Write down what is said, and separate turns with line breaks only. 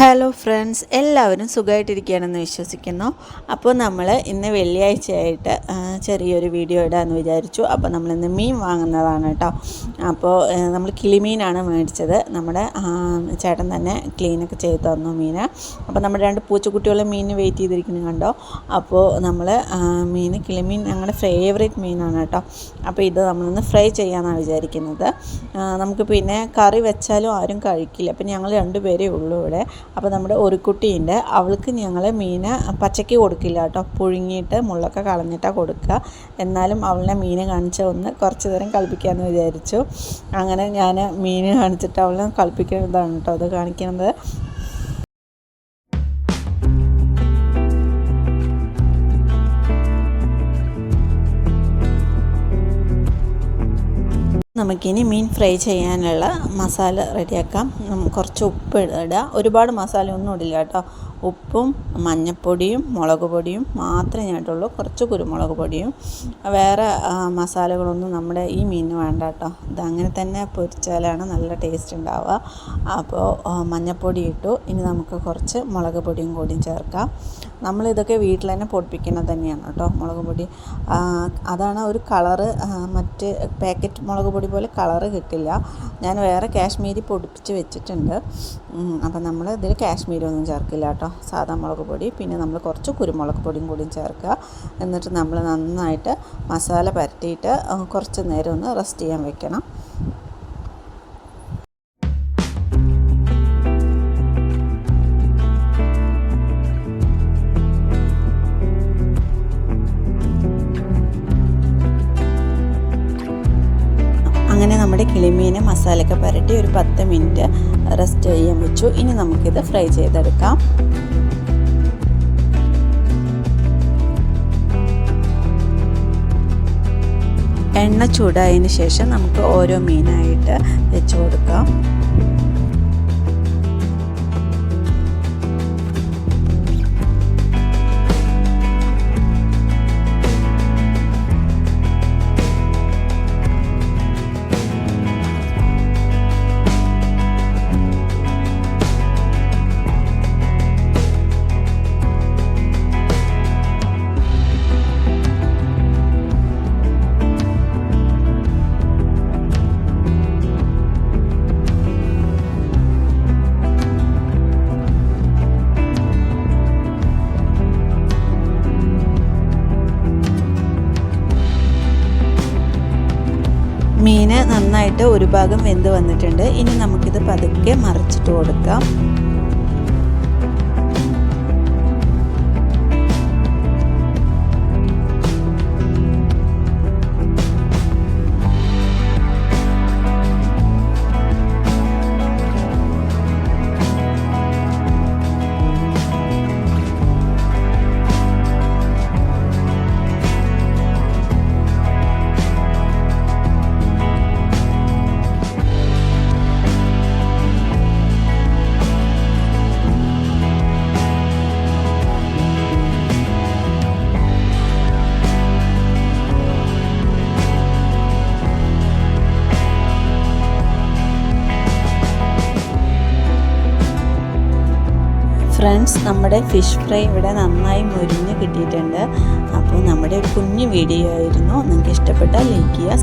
Hello friends, എല്ലാവരും സുഖമായിട്ടിരിക്കുകയാണെന്ന് വിശ്വസിക്കുന്നു. അപ്പോൾ നമ്മൾ ഇന്ന് വെള്ളിയാഴ്ചയായിട്ട് ചെറിയൊരു വീഡിയോ ഇടാമെന്ന് വിചാരിച്ചു. അപ്പോൾ നമ്മളിന്ന് മീൻ വാങ്ങുന്നതാണ് കേട്ടോ. അപ്പോൾ നമ്മൾ കിളിമീനാണ് മേടിച്ചത്. നമ്മുടെ ചേട്ടൻ തന്നെ ക്ലീനൊക്കെ ചെയ്ത് തന്നു മീൻ. അപ്പോൾ നമ്മുടെ 2 പൂച്ചക്കുട്ടികളും മീൻ വെയിറ്റ് ചെയ്തിരിക്കുന്നത് കണ്ടോ. അപ്പോൾ നമ്മൾ കിളിമീൻ ഞങ്ങളുടെ ഫേവറേറ്റ് മീനാണ് കേട്ടോ. അപ്പോൾ ഇത് നമ്മളൊന്ന് ഫ്രൈ ചെയ്യാമെന്നാണ് വിചാരിക്കുന്നത്. നമുക്ക് പിന്നെ കറി വെച്ചാലും ആരും കഴിക്കില്ല. അപ്പോൾ ഞങ്ങൾ 2 പേരേ ഉള്ളൂ ഇവിടെ. അപ്പോൾ നമ്മുടെ ഒരു കുട്ടിയുണ്ട്, അവൾക്ക് ഞങ്ങൾ മീൻ പച്ചയ്ക്ക് കൊടുക്കില്ല കേട്ടോ, പുഴുങ്ങിയിട്ട് മുള്ളൊക്കെ കളഞ്ഞിട്ടാണ് കൊടുക്കുക. എന്നാലും അവളെ മീൻ കാണിച്ച് ഒന്ന് കുറച്ച് നേരം കളിപ്പിക്കാമെന്ന് വിചാരിച്ചു. അങ്ങനെ ഞാൻ മീൻ കാണിച്ചിട്ട് അവളെ കളിപ്പിക്കുന്നതാണ് കേട്ടോ അത് കാണിക്കുന്നത്. നമുക്കിനി മീൻ ഫ്രൈ ചെയ്യാനുള്ള മസാല റെഡിയാക്കാം. കുറച്ച് ഉപ്പ് ഇടുക, ഒരുപാട് മസാല ഒന്നും ഇടില്ല കേട്ടോ. ഉപ്പും മഞ്ഞൾപ്പൊടിയും മുളക് പൊടിയും മാത്രമേ ഞാൻ ഇട്ടുള്ളൂ. കുറച്ച് കുരുമുളക് പൊടിയും, വേറെ മസാലകളൊന്നും നമ്മുടെ ഈ മീനിന് വേണ്ട കേട്ടോ. ഇതങ്ങനെ തന്നെ പൊരിച്ചാലാണ് നല്ല ടേസ്റ്റ് ഉണ്ടാവുക. അപ്പോൾ മഞ്ഞൾപ്പൊടി ഇട്ടു. ഇനി നമുക്ക് കുറച്ച് മുളക് പൊടിയും കൂടിയും ചേർക്കാം. നമ്മളിതൊക്കെ വീട്ടിൽ തന്നെ പൊടിപ്പിക്കുന്നത് തന്നെയാണ് കേട്ടോ. മുളക് പൊടി അതാണ് ഒരു കളറ്, മറ്റ് പാക്കറ്റ് മുളക് പൊടി പോലെ കളറ് കിട്ടില്ല. ഞാൻ വേറെ കാശ്മീരി പൊടിപ്പിച്ച് വെച്ചിട്ടുണ്ട്. അപ്പം നമ്മൾ ഇതിൽ കാശ്മീരി ഒന്നും ചേർക്കില്ല കേട്ടോ, സാധാ മുളക് പൊടി. പിന്നെ നമ്മൾ കുറച്ച് കുരുമുളക് പൊടിയും കൂടിയും ചേർക്കുക. എന്നിട്ട് നമ്മൾ നന്നായിട്ട് മസാല പരട്ടിയിട്ട് കുറച്ച് നേരം ഒന്ന് റെസ്റ്റ് ചെയ്യാൻ വെക്കണം. അങ്ങനെ നമ്മുടെ കിളിമീൻ മസാലയൊക്കെ പുരട്ടി ഒരു 10 മിനിറ്റ് റെസ്റ്റ് ചെയ്യാൻ വെച്ചു. ഇനി നമുക്കിത് ഫ്രൈ ചെയ്തെടുക്കാം. എണ്ണ ചൂടായതിന് ശേഷം നമുക്ക് ഓരോ മീനായിട്ട് വെച്ച് കൊടുക്കാം. മീൻ നന്നായിട്ട് ഒരു ഭാഗം വെന്ത് വന്നിട്ടുണ്ട്. ഇനി നമുക്കിത് പതുക്കെ മറിച്ചിട്ട് കൊടുക്കാം. ഫ്രണ്ട്സ്, നമ്മുടെ ഫിഷ് ഫ്രൈ ഇവിടെ നന്നായി മുരിഞ്ഞ് കിട്ടിയിട്ടുണ്ട്. അപ്പോൾ നമ്മുടെ ഒരു കുഞ്ഞു വീഡിയോ ആയിരുന്നു. നിങ്ങൾക്ക് ഇഷ്ടപ്പെട്ടാൽ ലൈക്ക് ചെയ്യുക.